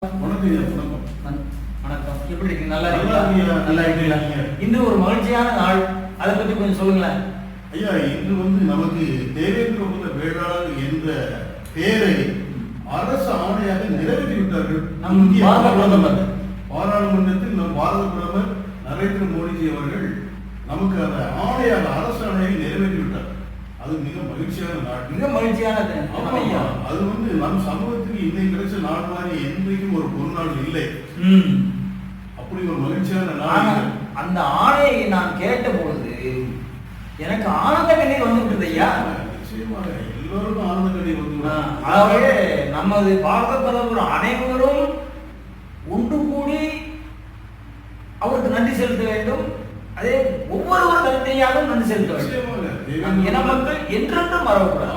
வணக்கம். எப்படி இருக்கீங்க? நல்லா இருக்கீங்களா? நல்லா இருக்கீங்களா? இன்று ஒரு மகிழ்ச்சியான நாள், அதை பற்றி கொஞ்சம் சொல்லுங்களேன். ஐயா, இன்று நமக்கு தேவேந்திர குல வேளாளர் என்ற பெயரை அரசு ஆணையாக நிறைவேற்றி விட்டார்கள். நம் பாரத பிரதமர் பாராளுமன்றத்தில் நம் பாரத பிரதமர் நரேந்திர மோடிஜி அவர்கள் நமக்கு அந்த ஆணையாக அரசு ஆணையை நிறைவேற்றி விட்டார். அது மிக மகிழ்ச்சியான நாள், மிக மகிழ்ச்சியானது. அது நம் சமூகத்துக்கு இன்னைக்கு கிடைச்ச நாள் மாதிரி என்றைக்கும் ஒரு பொருநாள் இல்லை. அப்படி ஒரு மகிழ்ச்சியான நாள். அந்த ஆணையை நான் கேட்ட பொழுது எனக்கு ஆனந்த கண்ணீர் வந்துவிட்டது ஐயா. நிச்சயமாக எல்லோருக்கும் ஆனந்த கண்ணீர் வந்து. ஆகவே நமது பாரத பிரதமர் அனைவரும் ஒன்று கூடி அவருக்கு நன்றி செலுத்த வேண்டும். அதே ஒவ்வொருவர் தனித்தனியாக நன்றி செலுத்த வேண்டும். இன மக்கள் என்றென்றும் மறக்கக்கூடாது.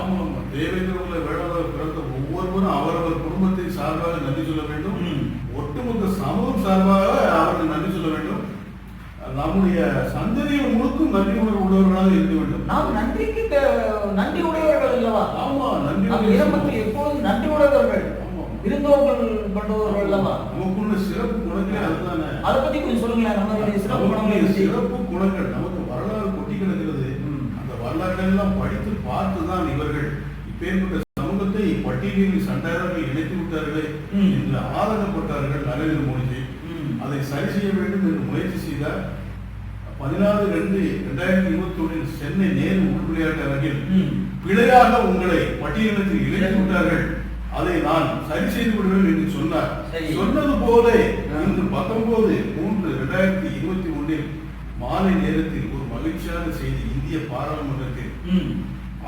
தேவேந்திர குல வேளாளர் பிறந்த ஒவ்வொருவரும் அவரவர் குடும்பத்தை சார்பாக நன்றி சொல்ல வேண்டும். ஒட்டுமொத்த சமூகம் சார்பாக அவர்கள் நன்றி சொல்ல வேண்டும். நம்முடைய சந்ததியை முழுக்கும் நன்றி உணர்வு உள்ளவர்களாக இருக்க வேண்டும். நாம் நன்றிக்கு நன்றி உடையவர்கள் அல்லவா? ஆமா, நன்றி. இன மக்கள் எப்போதும் நன்றி உடையவர்கள், விருந்தோர்கள் பண்ணுவவர்கள் அல்லவா? நமக்குள்ள சிறப்பு குணங்களே அதுதானே. அதை பத்தி கொஞ்சம் சொல்லுங்களேன். நம்மளுடைய சிறப்பு குணங்கள், சிறப்பு குணங்கள் நமக்கு வரலாறு கொட்டி கிடக்கிறது. அந்த வரலாறுகள் எல்லாம் படித்து பார்த்துதான் இவர்கள் இப்பேற்பட்ட சமூகத்தை பட்டியலில் சண்டாளர்கள் இணைத்து விட்டார்களே என்று ஆதங்கப்பட்டார்கள் நரேந்திர மோடிஜி. அதை சரி செய்ய வேண்டும் என்று முயற்சி செய்தார். 14/2/2021 சென்னை நேரு உள் விளையாட்டு அரங்கில் பிழையாக உங்களை பட்டியலினத்தில் இணைத்து விட்டார்கள், அதை நான் சரி செய்து விடுவேன் என்று சொன்னார். சொன்னது போல இன்று 19/3/2021 மாலை நேரத்தில் ஒரு மகிழ்ச்சியான செய்தி இந்திய பாராளுமன்றத்தில்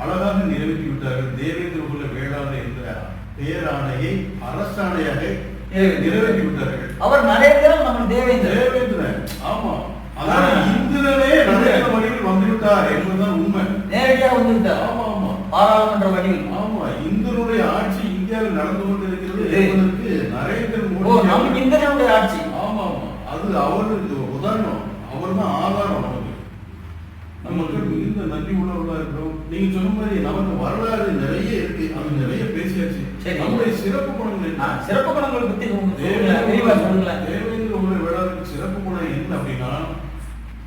அழகாக நிறைவேற்றி விட்டார்கள். தேவேந்திர குல வேளாளர் என்ற பேராணையை அரசாணையாக நிறைவேற்றி விட்டார்கள். அவர் நரேந்திரன், நம்ம தேவேந்திரன். ஆமா, இந்திரனே நரேந்திர வடிவில் வந்துவிட்டார் என்பதுதான் உண்மை. நேரடியாக வந்துவிட்டார். ஆமா ஆமா, பாராளுமன்ற வடிவில். ஆமா, இந்திரனுடைய ஆட்சி இந்தியாவில் நடந்து கொண்டிருக்கிறது என்பதற்கு நரேந்திர மோடி நம் இந்திரனுடைய ஆட்சி. ஆமா ஆமா, அது அவருக்கு உதாரணம், அவர் தான் ஆதாரம். நமக்கு மிகுந்த நன்றி உள்ளவர்களா இருக்கிறோம். நீங்க சொன்ன மாதிரி நமக்கு வரலாறு நிறைய இருக்கு, அது நிறைய பேசியாச்சு. நம்முடைய சிறப்பு குணங்கள் என்ன? சிறப்பு குணங்களை பத்தி தேவேந்திர குல வேளாளருக்கு சிறப்பு குணம் என்ன அப்படின்னா,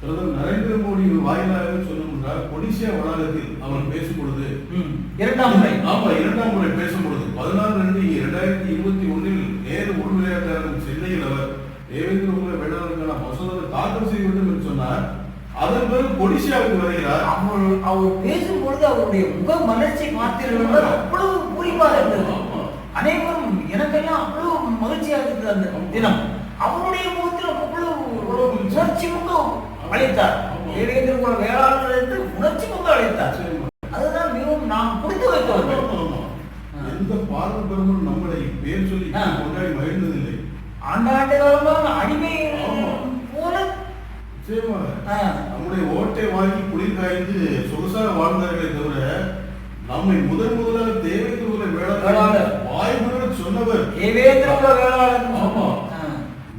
பிரதமர் நரேந்திர மோடி வாயிலாக சொன்னால் கொடிசியா வளாகத்தில் அவர் பேசும் பொழுது இரண்டாம் முறை பேசும் பொழுது 14/2/2021 நேரு உள் விளையாட்டு அரங்கம் சென்னையில் அவர் தேவேந்திர குல வேளாளருக்கான மசோதாவை தாக்கல் செய்ய வேண்டும் என்று சொன்னார். அதன் பிறகு கொடிசியாவுக்கு வருகிறார். அவர் பேசும்பொழுது அவருடைய முக மலர்ச்சி பார்த்தீர்கள், அவ்வளவு பூரிப்பாக இருந்தது. அனைவரும் எனக்கெல்லாம் அவ்வளவு மகிழ்ச்சியாக இருந்தது அந்த தினம். அவருடைய முகத்தில் அவ்வளவு உணர்ச்சி முகம் அழைத்தார். தேவேந்திர குல வேளாளர் என்று உணர்ச்சி முகம் அழைத்தார். அதுதான் மிகவும் நாம் புரிந்து வைத்தவர்கள். எந்த பாரத பிரதமர் நம்மளை பேர் சொல்லி கொண்டாடி மகிழ்ந்ததில்லை. ஆண்டாண்டு காலமாக அடிமை போல நம்முடைய ஓட்டை வாங்கி குளிர் காய்ந்து சொகுசாக வாழ்ந்தார்களே தவிர நம்மை முதலாக தேவேந்திர குல வேளாளர் வாய்மொழியோடு சொன்னவர் தேவேந்திர குல வேளாளர். ஆமா,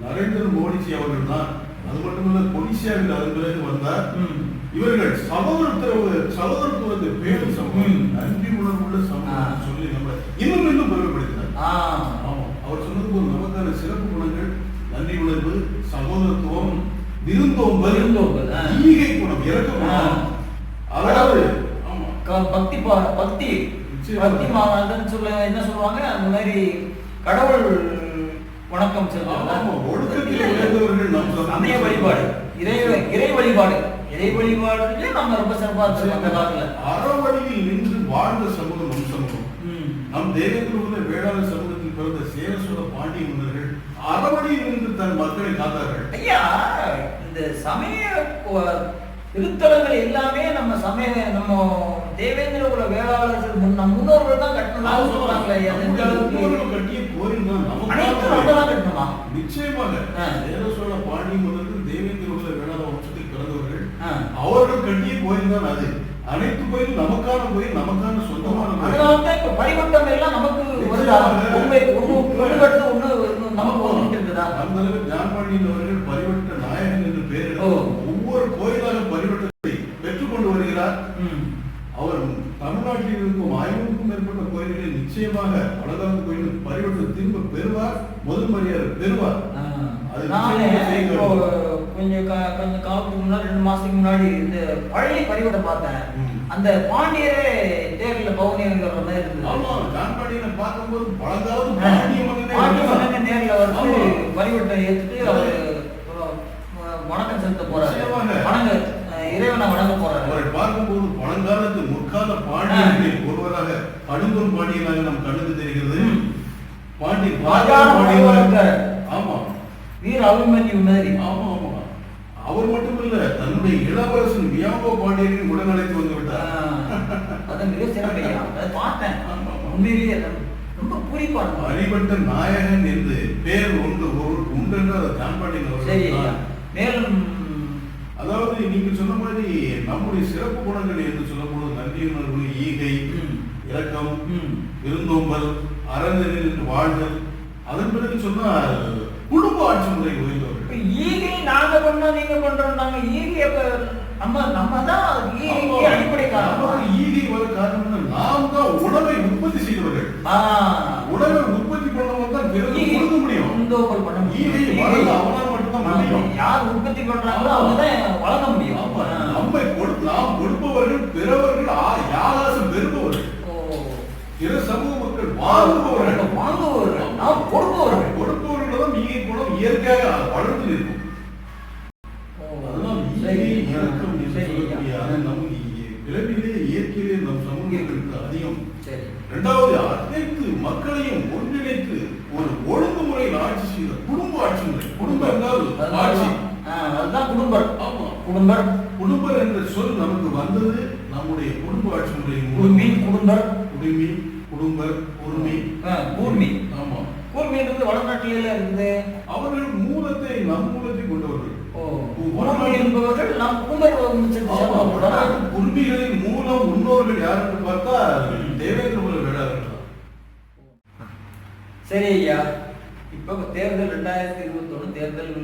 நரேந்திர மோடிஜி அவர்கள் தான். அது மட்டுமல்ல, கொடிசியாவில் அதன் பிறகு வந்தார். இவர்கள் சகோதரத்துவத்தை பேரும் சமூகம், நன்றி உணர்வுள்ள சமூகம் சொல்லி நம்ம இன்னும் பெருமைப்படுத்தினார். ஆமா, அவர் சொன்னது போது நமக்கான சிறப்பு குணங்கள் நன்றி உணர்வு, சகோதரத்துவம், விருந்தோம்பல், ஈகை குணம், இறக்க குணம். அதாவது பக்தி மாதம் சொல்ல என்ன சொல்லுவாங்க, அந்த மாதிரி கடவுள் வணக்கம் ஒழுக்கத்தில் சமய வழிபாடு, இறை வழிபாடு நம்ம ரொம்ப சிறப்பாக அந்த காலத்துல அறவழியில் நின்று வாழ்ந்த சமூகம் நம் சமூகம். நம் தேவேந்திர குல வேளாளர் சமூகத்தில் பிறந்த சேர சோழ பாண்டிய மன்னர்கள் அறவழியில் நின்று தன் மக்களை காத்தார்கள். ஐயா, இந்த சமய திருத்தலங்கள் எல்லாமே நம்ம தேவேந்திர குல வேளாளர்கள் நம் முன்னோர்கள் தான் கட்டணும் சொல்றாங்களே. கட்டிய கோயில் தான் கட்டணுமா? நிச்சயமாக சேர சோழ பாண்டிய மன்னர்கள் தேவேந்திர குல வேளாளர் வம்சத்தில் பிறந்தவர்கள். அவர்கள் கட்டிய கோயில் தான் அது. அனைத்து கோயில் நமக்கான கோயில், நமக்கான சொந்தமான கோயில். பரிவட்டம் எல்லாம் நமக்கு ஜான் பாண்டியன் அவர்கள் பரிவட்ட நாயகன் என்று பெயர் ஒவ்வொரு கோயிலாக பரிவட்டத்தை பெற்றுக் கொண்டு வருகிறார். அவர் தமிழ்நாட்டில் இருக்கும் 500க்கும் மேற்பட்ட கோயில்களில் நிச்சயமாக அழகான கோயில் பரிவர்த்தனை திரும்ப பெறுவார், முதல் மரியாதை பெறுவார். அது நானே இப்போ கொஞ்சம் காலத்துக்கு முன்னாடி 2 மாசத்துக்கு முன்னாடி இந்த பழைய பரிவட்டை பார்த்தேன். அந்த பாண்டியரே தேர்ல பவுனியங்கிற மாதிரி இருந்தது. ஆமா, ஜான் பாண்டியனை பார்க்கும்போது பழங்காவது பாண்டிய நேர்ல வந்து பரிவட்டை ஏத்துட்டு அவர் வணக்கம் செலுத்த போறாரு, இறைவனை வணங்க போறாரு. அவரை பார்க்கும்போது பழங்காலத்து முற்கால பாண்டியர்களில் ஒருவராக கடும்பூர் பாண்டியனாக நம் கண்ணுக்கு தெரிகிறது. ஆமா, வீர அபிமன்யு மாதிரி. ஆமா ஆமா, அவர் மட்டுமல்ல, தன்னுடைய இளவரசன் வியாபோ பாண்டியரின் உடனழைத்து வந்து விட்டார். அது மிக சிறப்பையா பார்த்தேன். உண்மையிலேயே ரொம்ப பூரிப்பா இருக்கும். அடிபட்ட நாயகன் என்று பேர் ஒன்று உண்டு என்று அதை ஜான் பாண்டியன் அவர்கள். மேலும் அதாவது நீங்க சொன்ன மாதிரி நம்முடைய சிறப்பு குணங்கள் என்று சொல்லப்படுவது நன்றியுணர்வு, ஈகை, இரக்கம், விருந்தோம்பல், அறநெறியில் வாழ்தல். அதன் பிறகு சொன்னால் குடும்ப ஆட்சி முறை உயர்ந்தவர்கள். ஈகை நாங்க பண்ணோம், நீங்க பண்றோம். நாங்க ஈகை நம்ம தான் அடிப்படை காரணம். ஈகை வர காரணம் நாம் தான் உணவை உற்பத்தி செய்தவர்கள். உணவை உற்பத்தி பண்ணவங்க தான் பிறகு கொடுக்க முடியும். ஈகை வளர்ந்து அவனால் மட்டும்தான் முடியும். யார் உற்பத்தி பண்றாங்களோ அவங்க தான் வளர்க்க முடியும். நாம் கொடுப்பவர்கள், பிறவர்கள் யாராசும் பெறுபவர்கள். பிற சமூக மக்கள் வாங்குபவர்கள், நாம் கொடுப்பவர்கள். கொடுப்பவர்கள் தான் ஈகை குணம் இயற்கையாக வளர்ந்து நிற்கும். அதனால் ஈகை இறக்கம் நமக்கு பிறவிலே இயற்கையிலே நம் சமூகங்களுக்கு அதிகம். இரண்டாவது, அனைத்து மக்களையும் ஒன்றிணைத்து ஒரு ஒழுங்குமுறையில் ஆட்சி செய்த குடும்ப ஆட்சி முறை. குடும்பம் என்றால் ஆட்சி, அதுதான் குடும்பர். ஆமா, குடும்பர். குடும்பர் என்ற சொல் நமக்கு வந்தது நம்முடைய குடும்ப ஆட்சி முறையின் குடுமி, குடும்பர், குடுமி, குடும்பர், கூர்மி, கூர்மி. ஆமா, கூர்மின்றது வடநாட்டில இருக்குது. அவர்கள் மூலத்தை நம் மூலத்தை கொண்டவர்கள். என்பவர்கள் நம் குடும்பர். குர்மிகளின் மூலம் முன்னோர்கள் யார் என்று பார்த்தா தேவேந்திர குல வேளாளர்கள். சரி ஐயா, இப்ப தேர்தல் 2021 தேர்தல்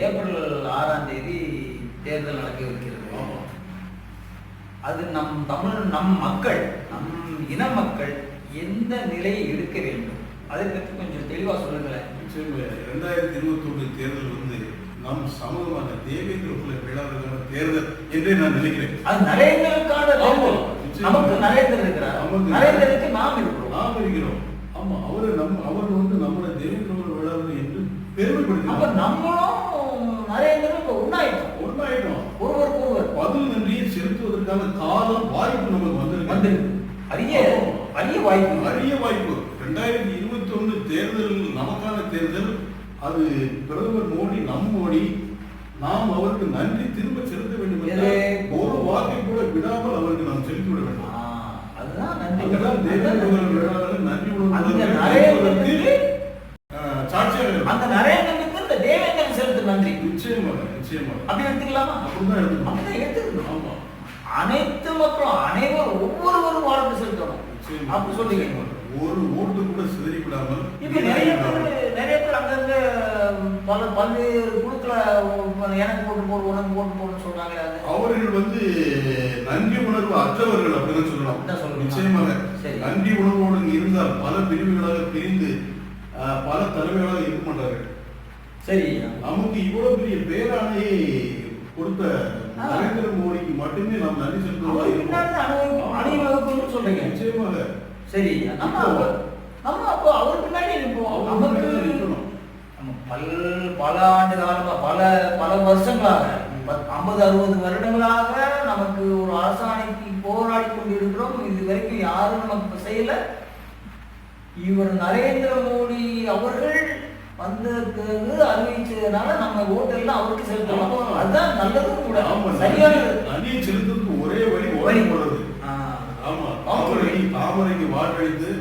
ஏப்ரல் 6ஆம் தேதி தேர்தல் நடக்க இருக்கிறது. அது நம் மக்கள், நம் இன மக்கள் எந்த நிலையை எடுக்க வேண்டும், அதை பற்றி கொஞ்சம் தெளிவா சொல்லுங்களேன். 2021 தேர்தல் வந்து நம் சமூகமான தேவேந்திர குல வேளாளர்களான தேர்தல் என்றே நான் நினைக்கிறேன். அது நரேந்திரனுக்கான தேர்தல். நமக்கு நரேந்திரன் இருக்கிறார், நரேந்திரனுக்கு நாம் இருக்கிறோம். ஆமா, அவர் வந்து நம்முடைய தேவேந்திர குல வேளாளர்கள் என்று பெருமைப்படுத்தி. அப்ப நம்மளும் நரேந்திரன் இப்ப ஒன்னாயிட்டோம். ஒருவருக்கு ஒருவர் பதில் நன்றியை செலுத்துவதற்கான காலம், வாய்ப்பு நமக்கு வந்திருக்கு. அரிய வாய்ப்பு. 2021 தேர்தல் நமக்கான தேர்தல். அது பிரதமர் மோடி, நம் மோடி. நாம் அவருக்கு நன்றி திரும்ப செலுத்த வேண்டும் என்றால் ஒரு வாக்கை கூட விடாமல் அவருக்கு நாம் செலுத்திவிட வேண்டும். அதுதான் நன்றி. நன்றி அந்த நரேந்திரனுக்கு இந்த தேவேந்திரன் செலுத்த நன்றி. நிச்சயமாக அப்படி எடுத்துக்கலாமா? அப்படிதான் எடுத்துக்கணும். ஆமா, அனைத்து மக்களும் அனைவரும் ஒவ்வொருவரும் வாழ்த்து செலுத்தணும். அப்படி சொல்லிக்க ஒரு ஓட்டு கூட சிதறிவிடாமல். இப்ப நிறைய பேர் அங்கங்க பல்வேறு குழுக்களை எனக்கு போட்டு போடு, உனக்கு போட்டு போடுன்னு சொல்றாங்க. அவர்கள் வந்து நன்றி உணர்வு அற்றவர்கள் அப்படின்னு சொல்லலாம். நிச்சயமாக நன்றி உணர்வோடு இருந்தால் பல பிரிவுகளாக பிரிந்து பல தலைமைகளாக இருக்க மாட்டார்கள். சரி, நமக்கு இவ்வளவு பெரிய பேராணையை கொடுத்த நரேந்திர மோடிக்கு மட்டுமே நாம் நன்றி செலுத்துவோம் சொல்றீங்க. நிச்சயமாக. சரி, நம்ம அப்போ அவர் பின்னாடி இருப்போம். நமக்கு பல ஆண்டு காலமா, பல வருஷங்களாக, 50-60 வருடங்களாக நமக்கு ஒரு அரசாணைக்கு போராடி கொண்டிருக்கிறோம். இது வரைக்கும் யாரும் நமக்கு செய்யல. இவர் நரேந்திர மோடி அவர்கள் வந்தது அறிவிச்சதுனால நம்ம ஓட்டெல்லாம் அவருக்கு செலுத்தலாம். அதுதான் நல்லதும் கூட. சரியானது. நன்றியை செலுத்துறதுக்கு ஒரே வழி போடுறது. ஆமா, தாமரைக்கு வாக்களித்து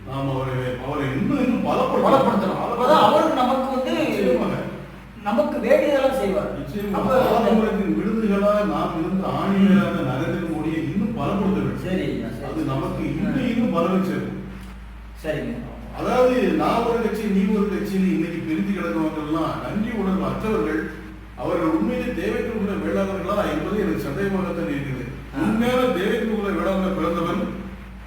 நாம் அவரை இன்னும் பலப்படுத்தணும். அப்பதான் அவருக்கு நமக்கு வந்து நமக்கு வேண்டியதெல்லாம் செய்வார். தாமரத்தின் விருதுகளா நாம் இருந்து ஆணியரான நரேந்திர மோடியை இன்னும் பலப்படுத்த வேண்டும். சரி, அது நமக்கு இன்னும் பலவை சேர்க்கும். சரிங்க. அதாவது நான் ஒரு கட்சி, நீ ஒரு கட்சின்னு இன்னைக்கு பிரிந்து கிடக்கிறவங்கெல்லாம் நன்றி உணர்வு அற்றவர்கள். அவர்கள் உண்மையிலே தேவேந்திர குல வேளாளர்களா என்பது எனக்கு சந்தேகமாகத்தான் இருக்குது. உண்மையான தேவேந்திர குல வேளாளர் பிறந்தவன்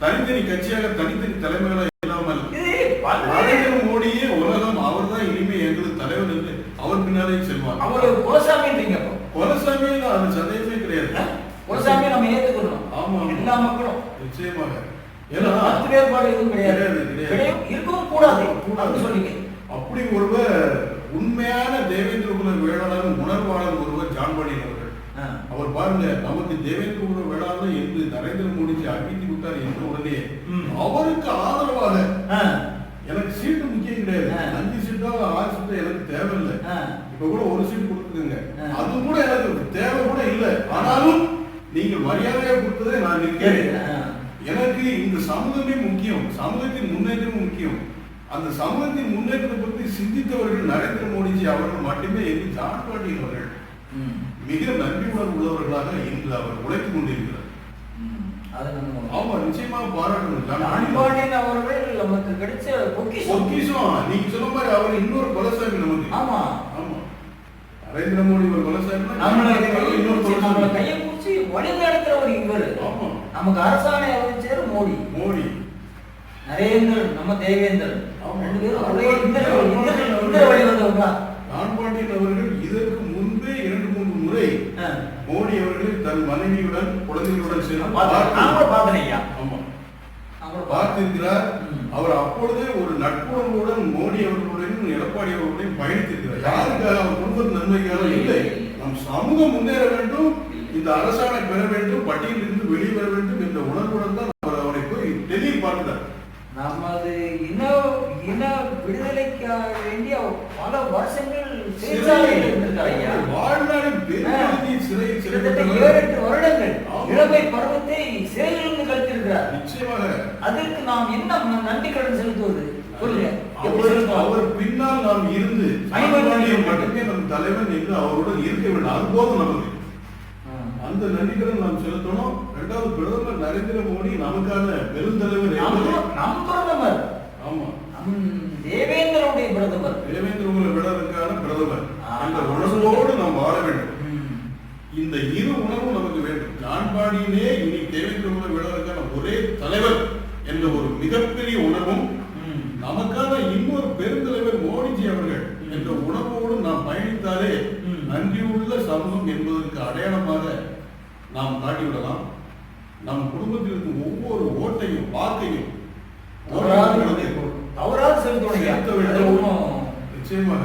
தனித்தனி கட்சியாக தனித்தனி தலைமைகளாக இல்லாமல் நரேந்திர மோடியே உலகம் அவர் தான் இனிமே எங்களுக்கு தலைவர் என்று அவர் பின்னாலே செல்வார். அவரு குலசாமின்றீங்க. குலசாமி அது சந்தேகமே கிடையாது. குலசாமி நம்ம ஏத்துக்கணும். ஆமா, எல்லா மக்களும் நிச்சயமாக. ஏன்னா மாற்று வேறுபாடு எதுவும் கிடையாது, இருக்கவும் கூடாது அப்படின்னு சொல்லிங்க. அப்படி ஒருவர் உண்மையான தேவேந்திர குல வேளாளர் உணர்வாளர் ஒருவர் ஜான் பாண்டியன் அவர்கள். அவர் பாருங்க, நமக்கு தேவேந்திர குல வேளாளர் என்று நரேந்திர மோடிஜி அறிவித்து விட்டார் என்ற உடனே அவருக்கு ஆதரவாக எனக்கு சீட்டு முக்கியம் கிடையாது, 5 சீட்டோ 6 சீட்டோ எனக்கு தேவையில்லை, இப்ப கூட ஒரு சீட்டு கொடுத்துருங்க, அது கூட எனக்கு தேவை கூட இல்லை, ஆனாலும் நீங்கள் மரியாதையா கொடுத்ததே நான் நிற்கிறேன், எனக்கு இந்த சமூகமே முக்கியம், சமூகத்தின் முன்னேற்றமும் முக்கியம். அந்த சமூகத்தின் முன்னேற்றத்தை பற்றி சிந்தித்தவர்கள் நரேந்திர மோடிஜி அவர்கள் மட்டுமே என்று ஜான் பாண்டியன் அவர்கள் மிக நன்றி உணர்வு உள்ளவர்களாக இன்று அவர் உழைத்துக் கொண்டிருக்கிறார். ஆமா, நிச்சயமாக பாராட்டணும். ஜான் பாண்டியன் அவர்கள் நமக்கு கிடைச்ச பொக்கிஷம். நீங்க சொன்ன மாதிரி அவர் இன்னொரு குலசாமி நமக்கு. ஆமா ஆமா, நரேந்திர மோடி ஒரு குலசாமி, நம்மளை கையை பிடிச்சி வழி நடத்துறவர் இவர். ஆமா, நமக்கு அரசாணை அறிவிச்சவர் மோடி. நரேந்திரன் நம்ம தேவேந்திரன் வழி வந்தவங்க. ஜான் பாண்டியன் அவர்கள் இதற்கு முன்பே 2-3 முறை மோடி அவர்களை தன் மனைவியுடன் குழந்தைகளுடன் சேர்ந்து பார்த்திருக்கிறார். அவர் அப்பொழுதே ஒரு நட்புணர்வுடன் மோடி அவர்களுடன் எடப்பாடி அவர்களுடன் பயணித்திருக்கிறார். யாருக்காக? அவர் குடும்ப நன்மைக்காக இல்லை, நம் சமூகம் முன்னேற வேண்டும், இந்த அரசாணை பெற வேண்டும், பட்டியலில் இருந்து வெளிவர வேண்டும் என்ற உணர்வுடன் தான் அவர் அவரை போய் டெல்லியில் பார்க்கிறார். நமது இன விடுதலைக்காக வேண்டிய பல வருஷங்கள் வாழ்நாளில் சிறையில் 7-8 வருடங்கள் இளமை பருவத்தை சிறையிலிருந்து கழித்திருக்கிறார். நிச்சயமாக அதற்கு நாம் என்ன நன்றி கடன் செலுத்துவது? அவர் பின்னால் நாம் இருந்து மட்டுமே நம் தலைவன் என்று அவருடன் இருக்க வேண்டும், அது போதும் நமக்கு. அந்த நன்றிகளை நாம் செலுத்தணும். 2வது, பிரதமர் நரேந்திர மோடி நமக்கான பெருந்தலைவர், நம் பிரதமர். ஆமா, தேவேந்திரனுடைய பிரதமர், தேவேந்திர குல வேளாளருக்கான பிரதமர் என்ற உணர்வோடு நாம் வாழ வேண்டும். இந்த இரு உணர்வும் நமக்கு வேண்டும். ஜான் பாண்டியனே இனி தேவேந்திர குல வேளாளருக்கான ஒரே தலைவர் என்ற ஒரு மிகப்பெரிய உணர்வும், நமக்கான இன்னொரு பெருந்தலைவர் மோடிஜி அவர்கள் என்ற உணர்வோடு நாம் பயணித்தாலே நன்றியுள்ள சமூகம் என்பதற்கு அடையாளமாக நாம் காட்டிவிடலாம். நம் குடும்பத்தில் இருக்கும் ஒவ்வொரு ஓட்டையும் வாக்கையும்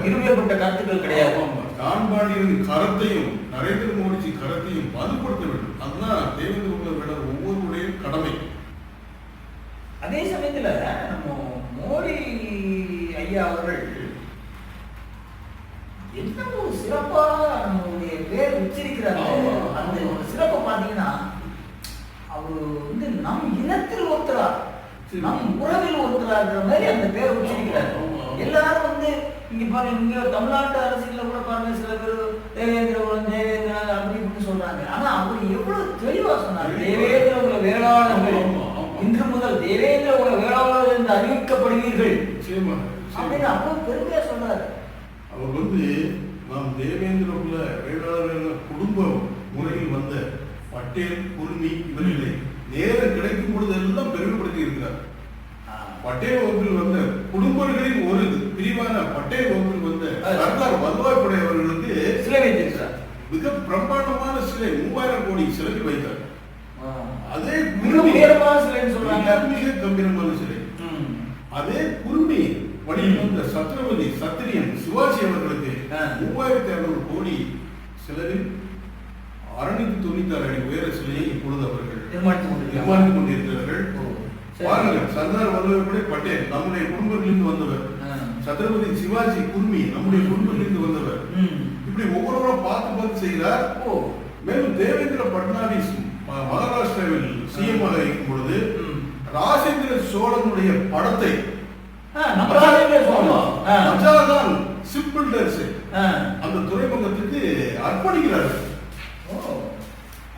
இருமைப்பட்ட கருத்துக்கள் கிடையாது. ஜான் பாண்டியனின் கரத்தையும் நரேந்திர மோடிஜி கரத்தையும் வலுப்படுத்த வேண்டும். அதுதான் தேவேந்திர குல வேளாளர் ஒவ்வொருடைய கடமை. அதே சமயத்துல நம்ம மோடி ஐயா அவர்கள் என்ன ஒரு சிறப்பா நம்மளுடைய பேர் உச்சரிக்கிறாங்க. அந்த ஒரு சிறப்பை பாத்தீங்கன்னா, அவரு நம் இனத்தில் ஒருத்தரா, நம் உறவில் ஒருத்தராகிற மாதிரி அந்த பேரை உச்சரிக்கிறார். எல்லாரும் இங்க பாருங்க, இங்க தமிழ்நாட்டு அரசியல கூட பாருங்க, சில பேர் தேவேந்திரன் அப்படி இப்படி சொல்றாங்க. ஆனா அவர் எவ்வளவு தெளிவா சொன்னார், தேவேந்திர குல வேளாளர்கள் இன்று முதல் தேவேந்திர குல வேளாளர்கள் என்று அறிவிக்கப்படுவீர்கள் அப்படின்னு அவ்வளவு பெருமையா சொன்னார். அவர் நாம் தேவேந்திர குல வேளாளர்கள் குடும்ப முறையில் வந்த பட்டேல், குர்மி இவர்களை நேரம் கிடைக்கும் பொழுது எல்லாம் பெருமைப்படுத்தி இருக்கிறார். பட்டேல் வகுப்பில் வந்த குடும்பங்களின் ஒரு பிரிவான பட்டேல் வகுப்பில் வந்த சர்தார் வல்லபாய் படேல் அவர்களுக்கு சிலை வைத்திருக்கிறார். மிக பிரம்மாண்டமான சிலை, 3000 கோடி சிலைக்கு வைத்தார். அதே மிக உயரமான சிலைன்னு சொல்றாங்க, மிக கம்பீரமான சிலை. அதே குர்மி வழியில் வந்த சத்ரபதி சத்திரியன் சிவாஜி அவர்களுக்கு 3600 கோடி செலவில் 696 அடி உயர சிலையை இப்பொழுது அவர்கள் நிர்மாணித்துக் கொண்டிருக்கிறார்கள். பாருங்கள், சர்தார் வல்லபாய் பட்டேல் நம்முடைய குடும்பத்திலிருந்து வந்தவர், சத்ரபதி சிவாஜி குர்மி நம்முடைய குடும்பத்திலிருந்து வந்தவர். இப்படி ஒவ்வொருவரும் பார்த்து செய்கிறார். மேலும் தேவேந்திர பட்னாவிஸ் மகாராஷ்டிராவில் சிஎம் ஆக இருக்கும் பொழுது ராஜேந்திர சோழனுடைய படத்தை அந்த துறைமுகத்துக்கு அர்ப்பணிக்கிறார்கள்.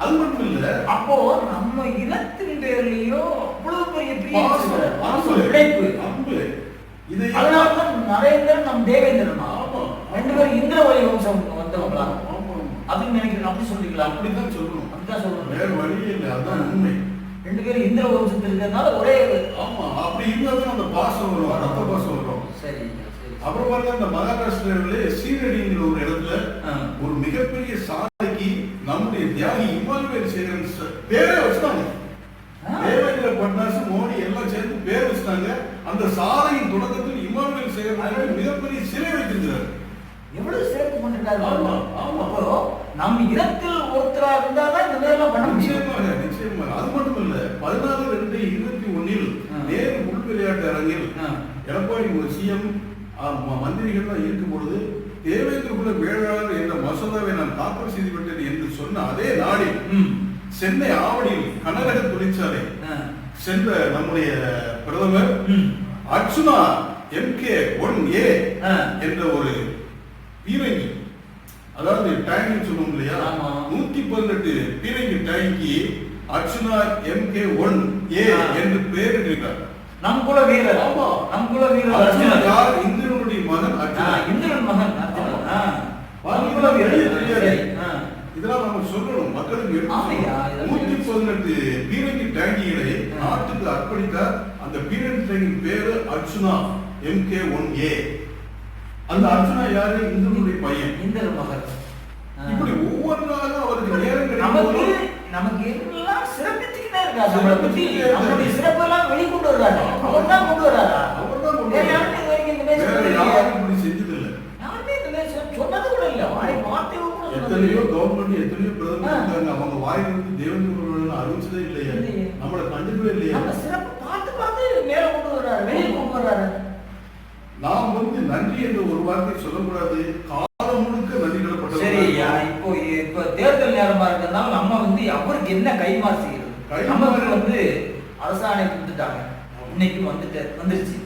அது மட்டும் இல்ல, அப்போ நம்ம இனத்தின் பேர்லயோ அவ்வளவு பெரிய அதனால்தான் நரேந்திரன் நம் தேவேந்திரன் 2 பேரும் இந்திர வழி வம்சம் வந்தவங்களா அப்படின்னு நினைக்கிறேன். அப்படி சொல்றீங்களா? அப்படிதான் சொல்லணும், அப்படிதான் சொல்லணும், வேற வழி இல்லை. அதுதான் உண்மை. 2 பேரும் இந்திர வம்சத்தில் இருக்கிறதுனால ஒரே. ஆமா, அப்படி இருந்தாதான் அந்த பாசம் வரும், ரத்த பாசம் வரும். சரி. அப்புறம் பாருங்க, இந்த மகாராஷ்டிராவிலே சீரடிங்கிற ஒரு இடத்துல ஒரு மிகப்பெரிய சாலைக்கு நம்முடைய தியாகி இமானுவேல் சேகரன் பேரே வச்சுட்டாங்க. தேவேந்திர பட்னாஸ், மோடி எல்லாம் சேர்ந்து பேர் வச்சுட்டாங்க. அந்த சாலையின் தொடக்கத்தில் இமானுவேல் சேகரன் மிகப்பெரிய சிலை வைத்திருக்கிறார். எவ்வளவு சிறப்பு பண்ணிருக்காரு. அப்போ நம்ம இடத்தில் ஒருத்தரா இருந்தாதான் இந்த மாதிரி எல்லாம் பண்ண முடியும். நிச்சயமாக. அது மட்டும் இல்ல, 14/2/21 நேரு உள் விளையாட்டு அரங்கில் எடப்பாடி சிஎம் மந்திரிகள் தான் இருக்கும் பொழுது தேவேந்திர குல வேளாளர் என்ற மசோதாவை நான் தாக்கல் செய்து விட்டேன் என்று சொன்ன அதே நாளில் சென்னை ஆவடியில் கனரக தொழிற்சாலை சென்ற நம்முடைய பிரதமர் அர்ச்சுனா MK-1A என்ற ஒரு பீரங்கி, அதாவது டேங்க் சொல்லுவோம் இல்லையா, 118 பீரங்கி டேங்கி அர்ச்சுனா MK-1A என்று பெயரிட்டிருக்கிறார். நம் குல வீரர். ஆமா, நம் குல வீரர் அர்ஜுனா. யார்? இந்திரனுடைய மகன் அர்ஜுனா. இந்திரன் மகன் அர்ஜுனா. இதெல்லாம் நம்ம சொல்லணும், மக்களுக்கு எடுத்து. 118 பீரங்கி டேங்கிகளை நாட்டுக்கு அர்ப்பணித்தார். அந்த பீரங்கி டேங்கி பேரு அர்ச்சுனா MK-1A. அந்த அர்ச்சுனா யாரு? இந்திரனுடைய பையன், இந்திரன் மகன். இப்படி ஒவ்வொரு நாளும் அவருக்கு நேரம் நமக்கு எல்லாம் சிறப்பிச்சுக்கிட்டே இருக்காரு. நம்மளுடைய சிறப்பு எல்லாம் வெளிக்கொண்டு வர்றாரு. அவர் தான் கொண்டு வர்றாரா? அவர் தான் கொண்டு வர்றாரு. யாரும் செஞ்சது இல்லை, யாருமே இந்த மாதிரி சொன்னது கூட இல்லை. எத்தனையோ கவர்மெண்ட், எத்தனையோ பிரதமர் இருக்காங்க, அவங்க வாயிலிருந்து தேவேந்திர அறிவிச்சதே இல்லையா, நம்மளை கண்டுக்கவே இல்லையா. நம்ம சிறப்பு பார்த்து பார்த்து மேல கொண்டு வர்றாரு, வெளியே கொண்டு வர்றாரு. நாம் நன்றி என்று ஒரு வார்த்தை சொல்லக்கூடாது, காலம் முழுக்க நன்றி கடப்பட்டது. சரியா? இப்போ தேர்தல் நேரமா இருக்கிறதுனால நம்ம அவருக்கு என்ன கைமாறு செய்யறது? நமக்கு அரசாணை கொடுத்துட்டாங்க, இன்னைக்கு வந்துருச்சு.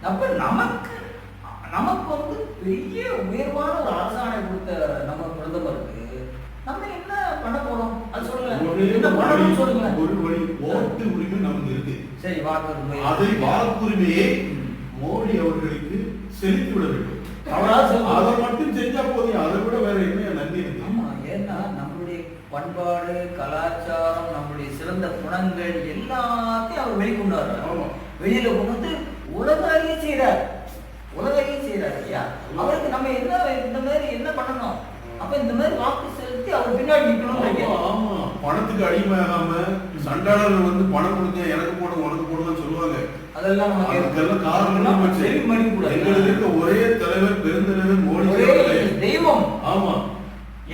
அப்ப நமக்கு பெரிய உயர்வான ஒரு அரசாணை கொடுத்த நம்ம பிரதமருக்கு நம்ம என்ன பண்ண போறோம்? அது சொல்லுங்க, என்ன பண்ணணும்னு சொல்லுங்க. ஒரு வழி, ஓட்டு உரிமை நமக்கு இருக்கு. சரி, வாக்குரிமை. அதை வாக்குரிமையை மோடி அவர்களுக்கு செலுத்தி விட வேண்டும். அதை மட்டும் செஞ்சா போதும், அதை விட வேற என்ன நன்றி இருக்கு? ஆமா, ஏன்னா நம்மளுடைய பண்பாடு, கலாச்சாரம், நம்முடைய சிறந்த குணங்கள் எல்லாத்தையும் அவர் வெளிக்கொண்டு வர்றார். வெளியில கொண்டு வந்து உலகையே செய்யறார். ஐயா, அவருக்கு நம்ம என்ன இந்த மாதிரி என்ன பண்ணணும்? அப்ப இந்த மாதிரி வாக்கு செலுத்தி அவர் பின்னாடி நிக்கணும். ஆமா, பணத்துக்கு அடிமையாகாம சண்டாளர்கள் பணம் கொடுங்க, எனக்கு போடும், உனக்கு போடுன்னு சொல்லுவாங்க. அதெல்லாம் காரணம் எங்களுக்கு இருக்க ஒரே தலைவர், பெருந்தலைவர் மோடி தெய்வம். ஆமா,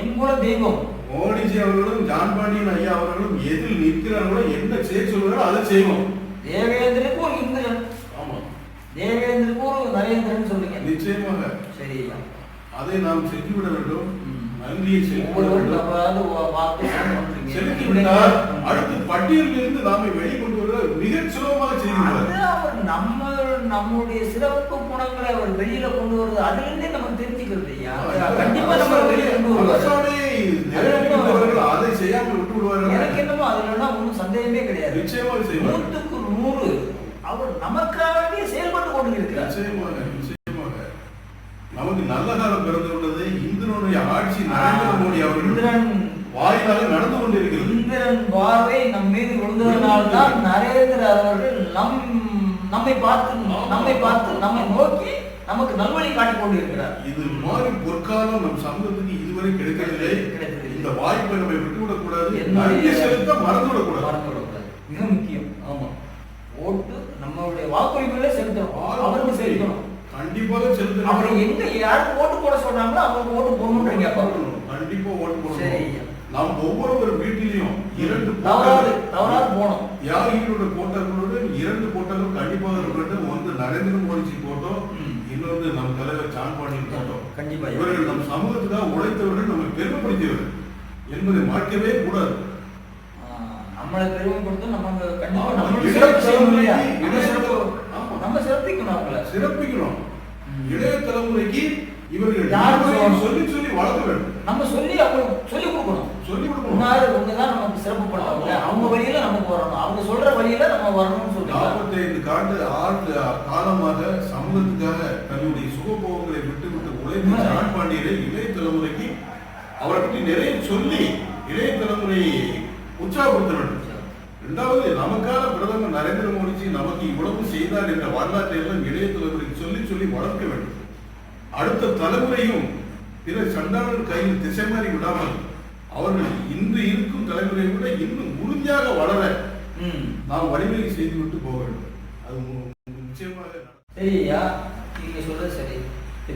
எங்கூட தெய்வம் மோடிஜி அவர்களும் ஜான் பாண்டியன் ஐயா அவர்களும் எதில் நிற்கிறார்களோ, என்ன செய்ய சொல்றாரோ அதை செய்வோம். தேவேந்திரனுக்கு ஒரு இந்திரன், ஆமா, தேவேந்திரனுக்கு ஒரு நரேந்திரன் சொல்றீங்க. நிச்சயமாக. சரி, அதை நாம் செஞ்சுவிட வேண்டும். நன்றியை செலுத்திவிட்டால் அடுத்து பட்டியலில் இருந்து நாம வெளிக்கொண்டு வர மிக சுலபமாக செய்கிறார். நம்முடைய சிறப்பு குணங்களை அவர் வெளியில கொண்டு வருவது, அதுல இருந்தே நம்ம தெரிஞ்சுக்கிறது. கண்டிப்பா நம்ம வெளியே கொண்டு வருவார்கள், அதை செய்யாமல் விட்டு விடுவார்கள். எனக்கு என்னமோ அதுல ஒன்றும் சந்தேகமே கிடையாது. நிச்சயமாக செய்வார். 100க்கு 100 அவர் நமக்காகவே செயல்பட்டு கொண்டு இருக்கிறார். நிச்சயமாக. நமக்கு நல்ல காலம் பிறந்து உள்ளது. இந்திரனுடைய ஆட்சி நரேந்திர மோடி அவர்கள் வாயிலாக நடந்து கொண்டிருக்கிறது. இந்திரன் பார்வை நம் மீது விழுந்ததனால்தான் நரேந்திர அவர்கள் நம்மை பார்த்து நம்மை நோக்கி நமக்கு நல்வழி காட்டிக் கொண்டிருக்கிறார். இது மாதிரி பொற்காலம் நம் சமூகத்துக்கு இதுவரை கிடைக்கவில்லை. இந்த வாய்ப்பை நம்ம விட்டுவிடக் கூடாது, மறந்துவிடக்கூடாது. மிக முக்கியம். ஆமா, ஓட்டு நம்மளுடைய வாக்குரிமையில செலுத்தணும், அவருக்கு செலுத்தணும். கண்டிப்பாக செலுத்தணும். அப்புறம் எங்க யாருக்கு ஓட்டு போட சொல்றாங்களோ அவங்க ஓட்டு போடணும்ன்றீங்க. கண்டிப்பா ஓட்டு போடணும். நாம் ஒவ்வொரு வீட்டிலையும் 2 தவறாது போனோம். யார் ஈரோட போட்டோங்களோட 2 போட்டோங்கள் கண்டிப்பாக இருக்கட்டும். ஒன்று நரேந்திர மோடிஜி போட்டோ, இன்னொன்று நம் தலைவர் ஜான் பாண்டியன் போட்டோ. கண்டிப்பா இவர்கள் நம் சமூகத்துக்காக உழைத்தவர்கள் நம்மை பெருமைப்படுத்தியவர்கள் என்பதை மறக்கவே கூடாது. நம்மளை பெருமைப்படுத்த நம்ம சிறப்பிக்கணும். இளைய தலைமுறைக்கு இவர்கள் சொல்லி வளர்க்க வேண்டும். நம்ம சொல்லி அவங்களுக்கு சொல்லிக் கொடுக்கணும். இவங்கதான் நமக்கு சிறப்பு பண்ணுவாங்க, அவங்க வழியில நமக்கு வரணும், அவங்க சொல்ற வழியில நம்ம வரணும்னு சொல்லி 45 ஆண்டு காலமாக சமூகத்துக்காக தன்னுடைய சுகபோகங்களை விட்டு உழைத்த ஜான் பாண்டியனை இளைய தலைமுறைக்கு அவரை பற்றி நிறைய சொல்லி இளைய தலைமுறையை உற்சாகப்படுத்த வேண்டும். இரண்டாவது, நமக்கான பிரதமர் நரேந்திர மோடிஜி நமக்கு இவ்வளவு செய்தார் என்ற வரலாற்றை எல்லாம் இளைய தலைமுறைக்கு சொல்லி சொல்லி வளர்க்க வேண்டும். அடுத்த தலைமுறையும் பிற சண்டாளர் கையில் திசை மாறி விடாமல் அவர்கள் இன்று இருக்கும் தலைமுறையை விட இன்னும் உறுதியாக வளர நாம் வழிவகை செய்துவிட்டு போக வேண்டும். அது நிச்சயமாக. சரியா, நீங்க சொல்றது சரி.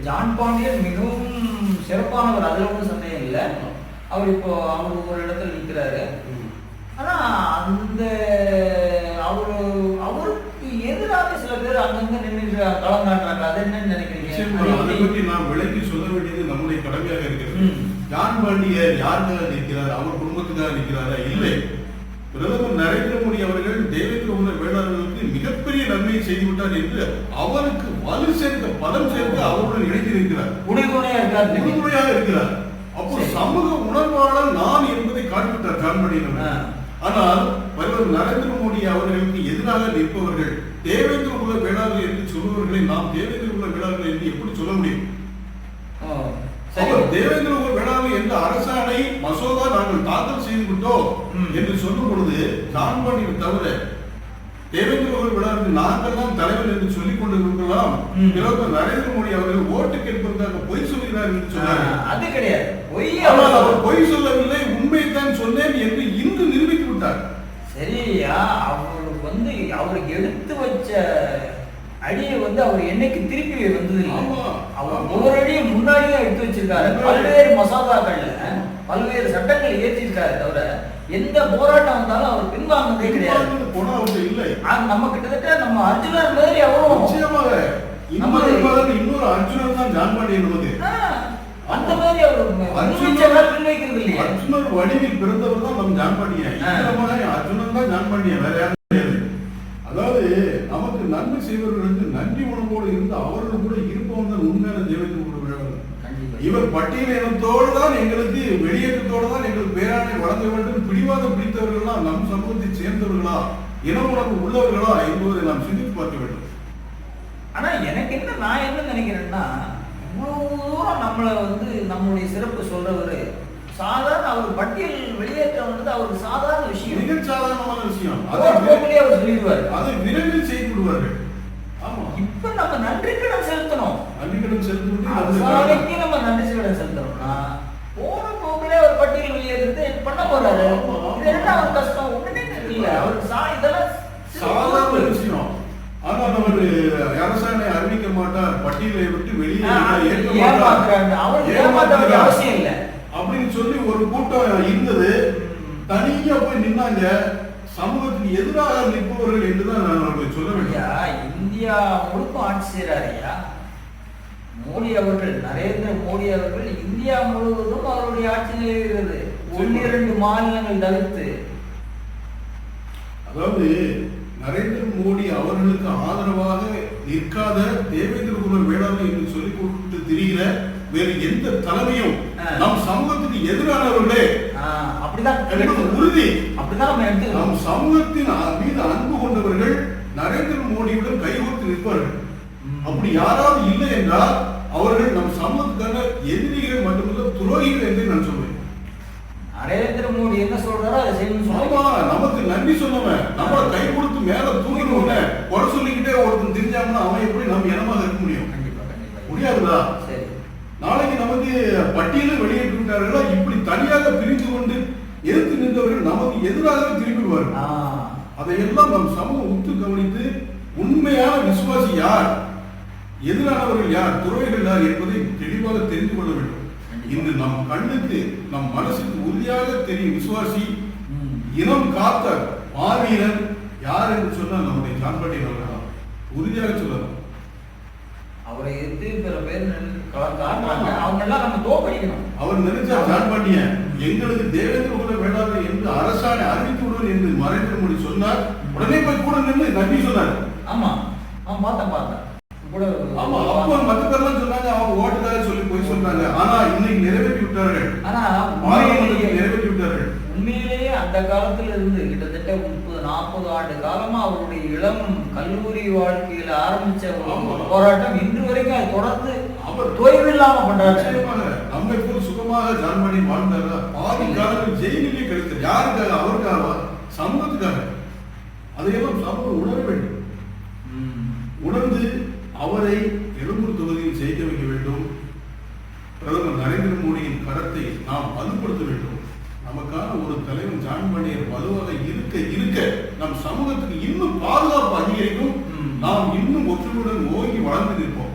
ஜான் பாண்டியன் மிகவும் சிறப்பானவர், அதுல ஒன்றும் சந்தேகம் இல்லை. அவர் இப்போ அவர் ஒரு இடத்துல நிற்கிறாரு. ஆனா அந்த அவருக்கு எதிராக சில பேர் அங்கங்க நின்று களம் காட்டுறாங்க. அது என்னன்னு நினைக்கிறீங்க? அதை பற்றி நாம் விளக்கி சொல்ல வேண்டியது நம்முடைய கடமையாக இருக்கிறது. ஜான் பாண்டியர் யாருக்காக நிற்கிறார்? அவர் குடும்பத்துக்காக நிற்கிறாரா? இல்லை. பிரதமர் நரேந்திர மோடி அவர்கள் தேவேந்திர குல வேளாளர்களுக்கு மிகப்பெரிய நன்மையை செய்துவிட்டார் என்று அவருக்கு வலு சேர்க்க பலம் சேர்க்க அவருடன் இணைந்து இருக்கிறார். உறுதுணையாக இருக்கிறார். அப்போ சமூக உணர்வாளர் நான் என்பதை காட்டிவிட்டார் ஜான் பாண்டியன். ஆனால் பிரதமர் நரேந்திர மோடி அவர்களுக்கு எதிராக நிற்பவர்கள் தேவேந்திர குல வேளாளர்கள் என்று சொல்பவர்களை நாம் தேவேந்திர குல வேளாளர்கள் என்று எப்படி சொல்ல முடியும்? தேவேந்திர குல வேளாளர்கள் என்ற அரசாணை மசோதா நாங்கள் தாக்கல் செய்து விட்டோம் என்று சொல்லும் பொழுது ஜான் பாண்டியன் தவிர தேவேந்திர குல வேளாளர்கள் நாங்கள் தான் தலைவர் என்று சொல்லிக் கொண்டிருக்கலாம். பிரதமர் நரேந்திர மோடி அவர்கள் ஓட்டு கேட்பதற்காக பொய் சொல்கிறார் என்று சொன்னார். அது கிடையாது, அவர் பொய் சொல்லவில்லை, உண்மையைத்தான் சொன்னேன் என்று இன்று நிரூபித்து விட்டார். சரியா, அவருக்கு அவருக்கு எடுத்து வச்ச அடியை அவர் என்னைக்கு திருப்பி வந்தது. அவர் ஒவ்வொரு அடியும் முன்னாடியே எடுத்து வச்சிருக்காரு. பல்வேறு மசோதாக்கள்ல பல்வேறு சட்டங்களை ஏற்றிருக்காரு தவிர எந்த போராட்டம் வந்தாலும் அவர் பின்வாங்கதே கிடையாது. நம்ம கிட்டத்தட்ட நம்ம அர்ஜுனர் மாதிரி அவரும் இன்னொரு அர்ஜுனர் தான் ஜான் பாண்டியன். அந்த மாதிரி அவர் பின்வைக்கிறது இல்லையா? அர்ஜுனர் வடிவில் பிறந்தவர் தான் நம்ம ஜான் பாண்டியன். அர்ஜுனன் தான் ஜான் பாண்டியன், வேற யாரும் கிடையாது. அதாவது நமக்கு நன்மை செய்வர்களுக்கு நன்றி உணர்வோடு இருந்து அவர்கள் கூட இருப்பவன் தான் உண்மையான தேவேந்திர குல வேளாளர். இவர் பட்டியல் இனத்தோடு தான் எங்களுக்கு வெளியேற்றத்தோடு தான் எங்களுக்கு பேராணை வழங்க வேண்டும் பிடிவாதம் பிடித்தவர்களா நம் சமூகத்தை சேர்ந்தவர்களா இன உணர்வு உள்ளவர்களா என்பதை நாம் சிந்தித்து பார்க்க வேண்டும். ஆனா எனக்கு என்ன, நான் என்ன நினைக்கிறேன்னா, இவ்வளவு தூரம் நம்மளை நம்மளுடைய சிறப்பு சொல்றவரு சாதாரண அவர் பட்டியல் வெளியேற்றம் அவருக்கு சாதாரண விஷயம், மிக சாதாரணமான விஷயம். அவர் சொல்லிடுவார், அதை விரைவில் செய்து விடுவார்கள். இப்ப நம்ம நன்றி கடன் செலுத்தணும். நன்றி கடன் செலுத்தணும். நம்ம நன்றி கடன் செலுத்தணும்னா போன போக்கிலே ஒரு பட்டியல் வெளியேறது பண்ண போறாரு. இது என்ன ஒரு கஷ்டம் ஒண்ணுமே இல்ல. அவருக்கு இதெல்லாம் சாதாரண விஷயம். ஆனால் அவர் அரசாணை அறிவிக்க மாட்டார், பட்டியலை விட்டு வெளியே அவசியம் இல்லை அப்படின்னு சொல்லி ஒரு கூட்டம் இருந்தது. தனியா போய் நின்னாங்க. சமூகத்துக்கு எதிராக நிற்பவர்கள் என்றுதான் நான் சொல்ல வேண்டும். இந்தியா முழுக்கும் ஆட்சி செய்யறாரியா மோடி அவர்கள், நரேந்திர மோடி அவர்கள் இந்தியா முழுவதும் அவருடைய ஆட்சி நிலவுகிறது. 1-2 மாநிலங்கள் தவிர்த்து. அதாவது நரேந்திர மோடி அவர்களுக்கு ஆதரவாக நிற்காத தேவேந்திர குல வேளாளர் என்று சொல்லிக் கொடுத்து திரிகிற வேறு எந்த தலைமையும் நம் சமூகத்துக்கு எதிரானவர்களே அப்படிதான் உறுதி. அப்படிதான் நம் சமூகத்தின் மீது அன்பு கொண்டவர்கள் நரேந்திர மோடியுடன் கைகோர்த்து நிற்பார்கள். அப்படி யாராவது இல்லை என்றால் அவர்கள் நம் சமூகத்துக்கான எதிரிகள் மட்டுமல்ல துரோகிகள் என்று நான் சொல்வேன். நரேந்திர மோடி என்ன சொல்றாரோ அதை செய்யணும். நமக்கு நன்றி சொன்னவன் நம்மள கை கொடுத்து மேல தூங்கினவன குறை சொல்லிக்கிட்டே ஒருத்தன் தெரிஞ்சாங்கன்னா அவன் எப்படி நம்ம இனமாக இருக்க முடியும்? முடியாதுதா? நாளைக்கு நமக்கு பட்டியலை வெளியேற்றி விட்டார்களா, இப்படி தனியாக பிரிந்து கொண்டு எதிர்த்து நின்றவர்கள் நமக்கு எதிராக திரும்பிடுவார்கள். அதையெல்லாம் நம் சமூகம் உத்து கவனித்து உண்மையான விசுவாசி யார், எதிரானவர்கள் யார், துறைகள் யார் என்பதை தெளிவாக தெரிந்து கொள்ள வேண்டும். இன்று நம் கண்ணுக்கு நம் மனசுக்கு உறுதியாக தெரியும் விசுவாசி, இனம் காத்த மாவீரன் யார் என்று சொன்னால் நம்முடைய ஜான் பாண்டியன் அவர்கள் தான். உறுதியாக சொல்லலாம். அவரை எதிர்த்து பிற பேர் அவங்க எல்லாம் நம்ம தோற்கடிக்கணும். அவர் நினைச்சா ஜான் பாண்டியன் எங்களுக்கு தேவேந்திர குல வேளாளர் என்று அரசாணை அறிவித்து விடுவது என்று நரேந்திர மோடி சொன்னார். உடனே போய் கூட நின்று நன்றி சொன்னார். ஆமா பார்த்தேன் கூட. ஆமா, அப்போ மற்ற பேர்லாம் சொன்னாங்க அவங்க ஓட்டுக்காக சொல்லி போய் சொன்னாங்க. ஆனா இன்னைக்கு நிறைவேற்றி விட்டார்கள். ஆனா நிறைவேற்றி விட்டார்கள். உண்மையிலேயே அந்த காலத்துல இருந்து கிட்டத்தட்ட 30-40 ஆண்டு காலமா அவருடைய இளம் கல்லூரி வாழ்க்கையில ஆரம்பிச்ச போராட்டம் இன்று வரைக்கும் அது தொடர்ந்து அவர் தொய்வில்லாம பண்றாரு. நம்மை போல் சுகமாக ஜான் பாண்டியன் வாழ்ந்தாரா? பாதி காலத்தில் ஜெயிலே கிடைத்தது. யாருக்காக? அவருக்காக, சமூகத்துக்காக. அதையெல்லாம் சமூகம் உணர வேண்டும். உணர்ந்து அவரை எழும்பூர் தொகுதியில் ஜெயிக்க வைக்க வேண்டும். பிரதமர் நரேந்திர மோடியின் கரத்தை நாம் வலுப்படுத்த வேண்டும். நமக்கான ஒரு தலைவன் ஜான் பாண்டியன் வலுவாக இருக்க இருக்க நம் சமூகத்துக்கு இன்னும் பாதுகாப்பு அதிகரிக்கும். நாம் இன்னும் ஒற்றுமையுடன் ஓங்கி வளர்ந்து நிற்போம்.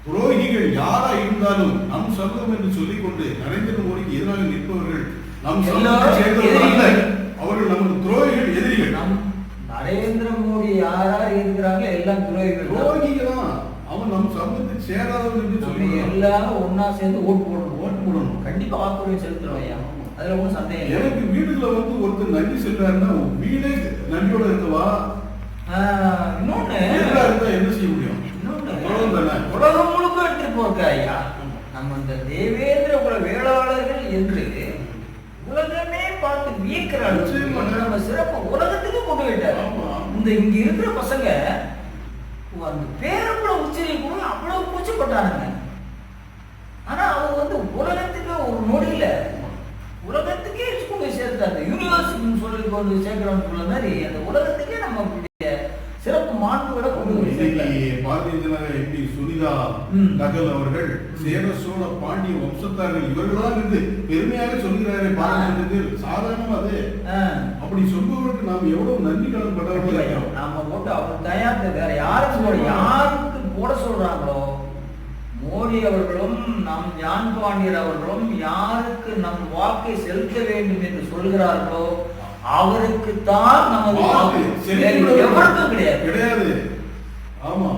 துரோகிகள் யாரா இருந்தாலும் நம் சமூகம் என்று சொல்லிக் கொண்டு நரேந்திர மோடிக்கு எதிராக நிற்பவர்கள் நம் சமூகத்தை சேர்ந்தவர்கள். அவர்கள் நமக்கு துரோகிகள், எதிரிகள். நம் நரேந்திர மோடி யாரா இருக்கிறாங்க எல்லாம் துரோகிகள். துரோகிகள் அவன் நம் சமூகத்தை சேராதவர்கள் என்று சொல்லி எல்லாரும் ஒன்னா சேர்ந்து ஓட்டு போடணும். கண்டிப்பா வாக்குறுதி செலுத்தணும் ஐயா, அதுல ஒன்றும் சந்தேகம் இல்லை. எனக்கு வீட்டுல வந்து ஒருத்தர் நன்றி சொல்றாருன்னா வீடே நன்றியோட இருக்கவா? இன்னொன்னு இருந்தா என்ன செய்ய முடியும்? உலகம் முழுக்க எடுத்துட்டு போறக்க ஐயா, நம்ம இந்த தேவேந்திர குல வேளாளர்கள் என்று உலகமே பார்த்து வியக்கிறாங்க. நம்ம சிறப்பு உலகத்துக்கு கொண்டு போயிட்டாரு. இந்த இங்க இருக்கிற பசங்க அந்த பேரை கூட உச்சரிக்க அவ்வளவு கூச்சப்பட்டானுங்க. ஆனா அவர் வந்து உலகத்துக்கு ஒரு நொடியில உலகத்துக்கே கொண்டு சேர்த்தாரு. யூனிவர்சிட்டின்னு சொல்லி கொண்டு சேர்க்கிறோம்னு சொல்ல மாதிரி அந்த உலகத்துக்கே நம்ம சிறப்பு மாண்புகளை கொண்டு பாரதிய ஜனதா எம்பி சுனிதா தகல் அவர்கள் சேர சோழ பாண்டிய வம்சத்தார்கள் இவர்களால் இருந்து பெருமையாக சொல்கிறாரே பாராளுமன்றத்தில். சாதாரணமா அது அப்படி சொல்பவர்களுக்கு நாம் எவ்வளவு நன்றி கடன் பண்றோம். நாம போட்டு அவங்க தயார் வேற யாருக்கு போட சொல்றாங்களோ மோடி அவர்களும் நம் ஜான் பாண்டியன் அவர்களும் யாருக்கு நம் வாக்கை செலுத்த வேண்டும் என்று சொல்கிறார்களோ அவருக்கு தான் நமது எவருக்கும் கிடையாது. ஆமா,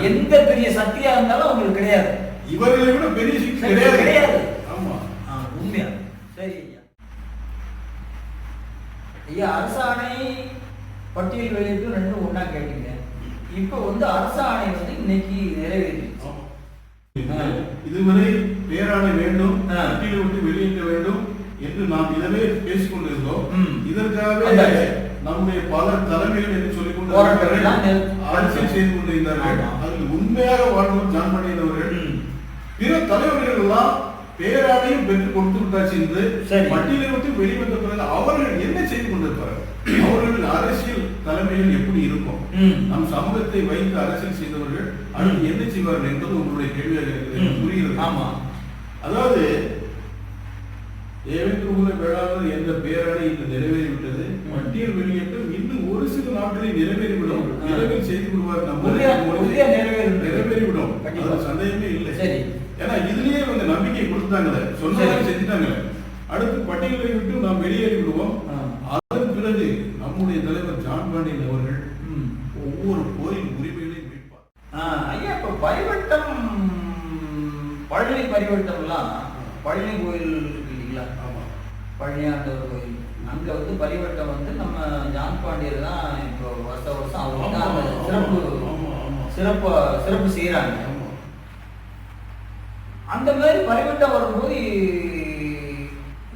எந்த பெரிய சக்தியா இருந்தாலும் அவங்களுக்கு கிடையாது. இவர்களை விட பெரிய சக்தி கிடையாது. ஆமா, உண்மையா? சரி ஐயா, அரசாணை பட்டியல் வெளியிட்டு ரெண்டும் ஒன்னா கேட்டீங்க. இப்ப வந்து அரசாணை வந்து இன்னைக்கு நிறைவேறிச்சு. இதுவரை பேராணை வேண்டும், பட்டியலை விட்டு வெளியேற்ற வேண்டும் என்று நாம் இதவே பேசிக் கொண்டிருந்தோம். இதற்காகவே நம்முடைய பல தலைமைகள் என்று சொல்லிக் கொண்டு அரசியல் செய்து கொண்டிருந்தார்கள். அதில் உண்மையாக வாழ்ந்தவர் ஜான் பாண்டியன் அவர்கள். பிற தலைவர்கள் எல்லாம் பேராணையும் பெற்று கொடுத்து விட்டாச்சு என்று பட்டியலை விட்டு வெளிவந்த பிறகு அவர்கள் என்ன செய்து கொண்டிருப்பார்கள்? அவர்கள் அரசியல் தலைமைகள் எப்படி இருக்கும்? நம் சமூகத்தை வைத்து அரசியல் செய்தவர்கள் அடுத்து என்ன செய்வார்கள் என்பது உங்களுடைய கேள்வியாக இருக்கிறது. புரிகிறது? ஆமா, அதாவது தேவேந்திர குல வேளாளர் என்ற பேராணை இன்று நிறைவேறிவிட்டது. பட்டியல் வெளியேற்றம் இன்னும் ஒரு சில நாட்களில் நிறைவேறிவிடும். விரைவில் செய்து கொள்வார். நிறைவேறிவிடும், சந்தேகமே இல்லை. ஏன்னா இதுலயே வந்து நம்பிக்கை கொடுத்தாங்களே, சொன்னதை செஞ்சுட்டாங்களே. அடுத்து பட்டியலை விட்டு நாம் வெளியேறி விடுவோம். அதன் பிறகு நம்முடைய தலைவர் ஜான் பாண்டியன் அவர்கள் ஒவ்வொரு கோயில் உரிமைகளையும் மீட்பார். ஐயா, இப்ப பரிவட்டம் பழனி பரிவட்டம்லாம் பழனி கோயில் இல்லைங்களா? ஆமா, பழனியாண்டவர் கோயில் அங்க வந்து பரிவட்டம் வந்து நம்ம ஜான் பாண்டியர் தான் இப்போ வருஷம் அவங்க தான் அந்த சிறப்பு செய்யறாங்க. அந்த மாதிரி பரிவட்டம் வரும்போது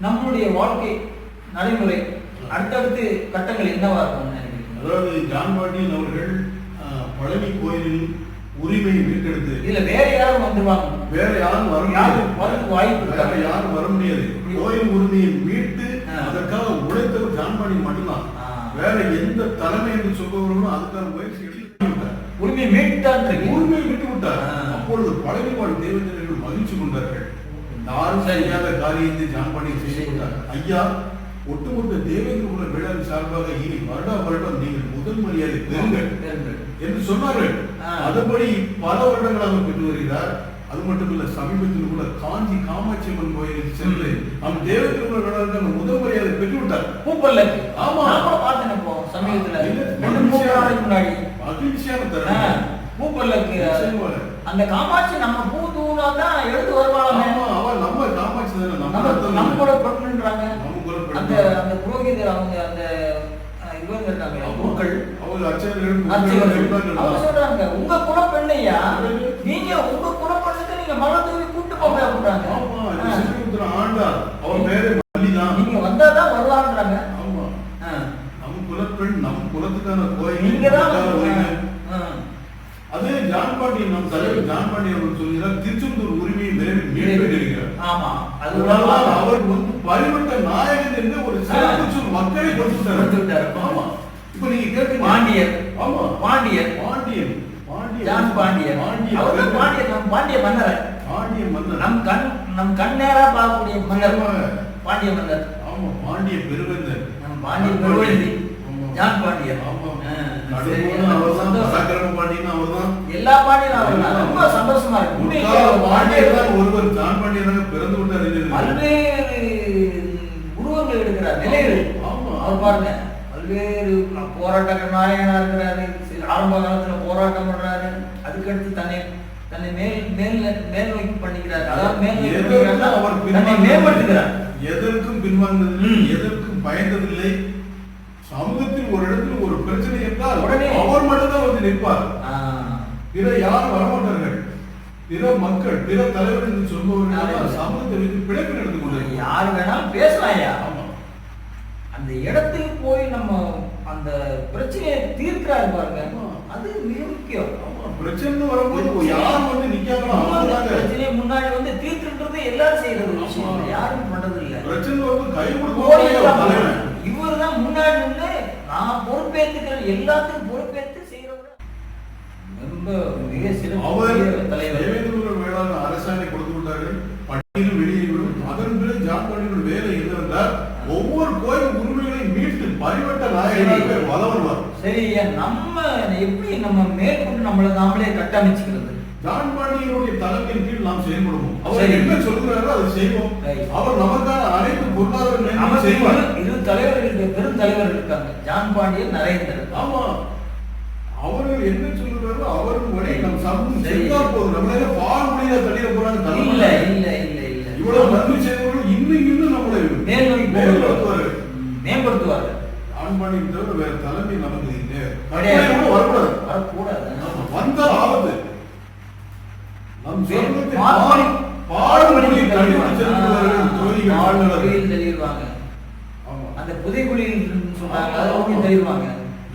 நம்மளுடைய வாழ்க்கை நடைமுறை அடுத்தடுத்து கட்டங்கள் என்னவா இருக்கும் நினைக்கிறீங்க? அதாவது ஜான் பாண்டியன் அவர்கள் பழனி கோயிலில் உரிமையை மீட்டெடுத்து இல்ல வேற யாரும் வந்துருவாங்க, வேற யாரும் வாய்ப்பு வேற யாரும் வர முடியாது. கோயில் உரிமையை மீட்டு அதற்காக உழைத்தவர் ஜான் பாண்டியன் மட்டும்தான். வேற எந்த தலைமை என்று சொல்பவர்களும் அதுக்கான முயற்சி உரிமையை மீட்டு விட்டார். அப்பொழுது பழனி வாழ் தேவேந்திரர்கள் மகிழ்ச்சி கொண்டார்கள். யாரும் செய்யாத காரியத்தை ஜான் பாண்டியன் செய்து கொண்டார். ஐயா, ஒட்டுமொத்த தேவேந்திர குல வேளாண் சார்பாக இனி வருடம் நீங்கள் முதல் மரியாதை பெறுங்கள் என்று சொன்னார்கள். அதுபடி பல வருடங்களாக பெற்று வருகிறார். அது மட்டுமல்ல, சமீபத்தில் கூட காஞ்சி காமாட்சி அம்மன் கோயிலுக்கு சென்று நம் தேவேந்திர குல வேளாண் முதல் மரியாதை பெற்று விட்டார். பூப்பல்லக்கு. ஆமா, பார்த்தேன் இப்போ சமீபத்தில் முன்னாடி மகிழ்ச்சியான தருணம். பூப்பல்லக்கு அந்த காமாட்சி நம்ம பூ தூணா தான் எடுத்து வருவாங்க. அவன் நம்ம காமாட்சி தானே, நம்ம கூட பண்றாங்க. அந்த அந்த புரோகிதர் அவங்க அந்த இவங்க இருக்காங்க மக்கள், அவங்க அவங்க சொல்றாங்க உங்க குலப்பெண்ணையா நீங்க உங்க குலப்பெண்ணுக்கு நீங்க மழை தூவி கூட்டு போங்க அப்படின்றாங்க. நீங்க வந்தாதான் வருவாங்கன்றாங்க. நம்ம குலப்பெண் நம் குலத்துக்கான கோயில் நீங்க தான். அதே ஜான் பாண்டியன் நம் தலைவர் ஜான் பாண்டியன் அவர்கள் சொல்கிறார், திருச்செந்தூர் உரிமையை விரைவில் மீட்பெடுக்கிறார். ஆமா, அவர் வந்து பரிவட்ட நாயகன் என்று ஒரு சிறப்பு சொல் மக்களை கொடுத்துட்டார். ஆமா, இப்ப நீங்க கேட்டீங்க பாண்டியர். ஆமா பாண்டியர். பாண்டியன் ஜான் பாண்டியர். அவர் தான் பாண்டியர். நம் பாண்டிய மன்னர். பாண்டிய மன்னர். நம் கண் நேரா பார்க்கக்கூடிய மன்னர் பாண்டிய மன்னர். ஆமா பாண்டிய பெருவேந்தர். நம் பாண்டிய பெருவேந்தி ஜான் பாண்டியர். ஆமா நடுவுல அவர்தான் பராக்கிரம பாண்டியன் அவர்தான். எல்லா பாண்டியரும் அவர்தான். ரொம்ப சந்தோஷமா இருக்கு. பாண்டியர் தான் ஒருவர் ஜான் பாண்டியனாக பிறந்து விட்டார். பல்வேறு உருவங்கள் எடுக்கிறார் நிலைகள். ஆமா அவர் பாருங்க பல்வேறு போராட்ட நாயகனா இருக்கிறாரு. ஆரம்ப காலத்துல போராட்டம் பண்றாரு. அதுக்கடுத்து தன்னை மேல் நோக்கி பண்ணிக்கிறார். அதாவது மேம்படுத்துகிறார். எதற்கும் பின்வாங்கதில்லை, எதற்கும் பயந்ததில்லை. சமூகத்தில் ஒரு இடத்தில் ஒரு பிரச்சனை என்றால் உடனே அவர் மட்டும்தான் வந்து நிற்பார். பிற யாரும் வரமாட்டார்கள். பிற மக்கள் பிற தலைவர் என்று சொல்பவர்கள் சமூகத்தை வைத்து பிழைப்பு நடந்து கொண்டு யாரு வேணாலும் பேசலாம். அந்த இடத்துக்கு போய் நம்ம அந்த பிரச்சனையை தீர்க்கிறாரு பாருங்க. அது மிக முக்கியம். பிரச்சனை வரும்போது யாரும் வந்து நிக்காம பிரச்சனையை முன்னாடி வந்து தீர்க்கிறது எல்லாரும் செய்யறது விஷயம். யாரும் பண்றது இல்ல. பிரச்சனை வந்து கை கொடுக்க இவர் தான் முன்னாடி வந்து நான் பொறுப்பேற்றுக்கிறேன், எல்லாத்துக்கும் பொறுப்பேற்று செய்யறவர். ரொம்ப மிக சிறந்த தலைவர். வேளாண் அரசாணை கொடுத்து விட்டார்கள். பட்டியலும் வெளியேறும். அதன் பிறகு ஜான் பாண்டியன் வேலை என்னவென்றால் ஒவ்வொரு கோயில் உரிமைகளையும் மீட்டு பரிவட்ட நாயகராக வளர்வார். சரி, நம்ம எப்படி நம்ம மேற்கொண்டு நம்மளை நாமளே கட்டமைச்சுக்கிறது? ஜான் பாண்டியனுடைய தலைமையின் கீழ் நாம் செயல்படுவோம். அவர் என்ன சொல்கிறாரோ அதை செய்வோம். அவர் நமக்கான அனைத்து பொருளாதார செய்வார். இரு தலைவர்கள், பெரும் தலைவர்கள் இருக்காங்க. ஜான் பாண்டியன், நரேந்திரன். ஆமா, அவர்கள் என்ன சொல்கிறாரோ அவர்கள் வழி நம் சமூகம் சென்றால் போதும். நம்மளால பால் மொழியில தள்ளிட போறாங்க. இல்ல இல்ல இல்ல இல்ல இவ்வளவு நன்மை செய்தவர்கள் இன்னும் நம்மளை மேம்படுத்துவார்கள். ஜான் பாண்டியன் தவிர வேற தலைமை நமக்கு வரக்கூடாது. வந்த ஆபத்து அந்த புதைகுழியில் சொன்னாங்க.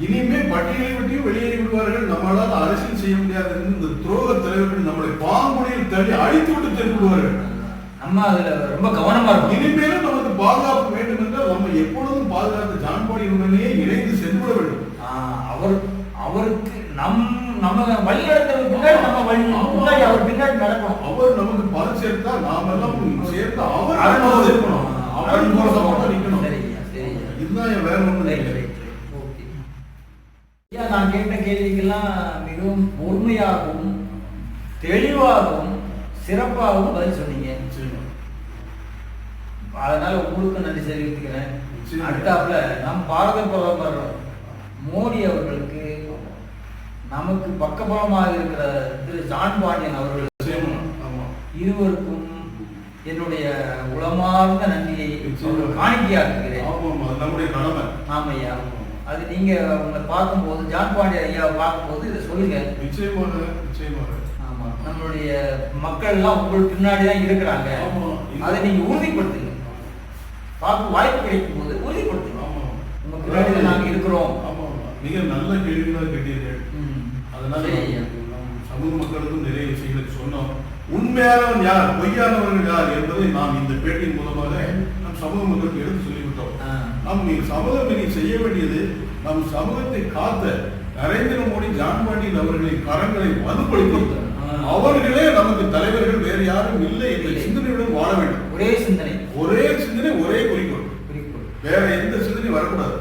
இனிமே பட்டியலை விட்டு வெளியேறி விடுவார்கள். நம்மளால் அரசியல் செய்ய முடியாது. இந்த துரோக தலைவர்கள் நம்மளை பாங்குழியில் தள்ளி அழித்து விட்டு தெரிவிடுவார்கள். நம்ம அதுல ரொம்ப கவனமா இருக்கும். இனிமேலும் நமக்கு பாதுகாப்பு வேண்டும் என்றால் நம்ம எப்பொழுதும் பாதுகாத்து ஜான் பாண்டியனுடனே இணைந்து சென்றுவிட வேண்டும். அவருக்கு நம்ம வழி நடத்துறதுக்கு முன்னாடி நம்ம வழி முன்னாடி அவர் பின்னாடி நடக்கணும். அவர் நமக்கு பலம் சேர்த்தா நாம எல்லாம் சேர்த்து அவர் சேர்க்கணும். அவருக்கு போறத நிக்கணும். இதுதான் வேற ஒண்ணு இல்லை. நான் கேட்ட கேள்விக்கெல்லாம் மிகவும் பொறுமையாகவும் தெளிவாகவும் சிறப்பாகவும் பதில் சொன்னீங்க. அதனால உங்களுக்கு நன்றி தெரிவித்துக்கிறேன். அடுத்தாப்புல நம் பாரத பிரதமர் மோடி அவர்களுக்கு நமக்கு பக்கபலமாக இருக்கிற திரு ஜான் பாண்டியன் அவர்கள் இருவருக்கும் என்னுடைய உளமார்ந்த நன்றியை காணிக்கையாக்குகிறேன். ஆமையா, அது நீங்க உங்களை பார்க்கும்போது ஜான் பாண்டியன் ஐயாவை பார்க்கும்போது இதை சொல்லுங்க. நிச்சயமாக. ஆமா, நம்மளுடைய மக்கள் எல்லாம் உங்களுக்கு பின்னாடி தான் இருக்கிறாங்க. அதை நீங்க உறுதிப்படுத்துங்க. பார்க்க வாய்ப்பு கிடைக்கும் போது உறுதிப்படுத்துங்க. உங்க பின்னாடி நாங்க இருக்கிறோம். மிக நல்ல கேள்விகளாக கேட்டீர்கள். அதனால சமூக மக்களுக்கும் நிறைய விஷயங்களை சொன்னோம். உண்மையானவன் யார், பொய்யானவர்கள் யார் என்பதை நாம் இந்த பேட்டியின் மூலமாக நம் சமூக மக்களுக்கு எடுத்து சொல்லிவிட்டோம். நாம் சமூகம் இனி செய்ய வேண்டியது நம் சமூகத்தை காத்த நரேந்திர மோடி, ஜான் பாண்டியன் அவர்களின் கரங்களை வலுப்படுத்தி அவர்களே நமக்கு தலைவர்கள், வேறு யாரும் இல்லை என்ற சிந்தனையுடன் வாழ வேண்டும். ஒரே சிந்தனை, ஒரே குறிக்கோள். வேற எந்த சிந்தனை வரக்கூடாது.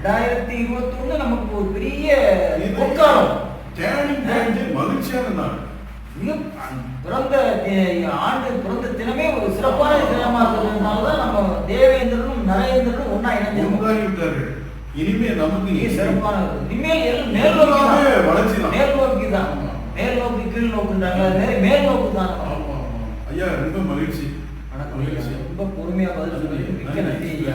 2021 நமக்கு ஒரு பெரிய பொற்காலம், மகிழ்ச்சியான நாள். பிறந்த ஆண்டு பிறந்த தினமே ஒரு சிறப்பான தினமா இருக்கிறதுனாலதான் நம்ம தேவேந்திரனும் நரேந்திரனும் ஒன்னா இணைந்தார்கள். இனிமே நமக்கு சிறப்பான இனிமேல் மேல் நோக்கி தான், மேல் நோக்கி கீழ் நோக்குன்றாங்க, மேல் நோக்கு தான். ஐயா ரொம்ப மகிழ்ச்சி. ரொம்ப பொறுமையா பதில் சொல்லுங்க. மிக்க நன்றி ஐயா.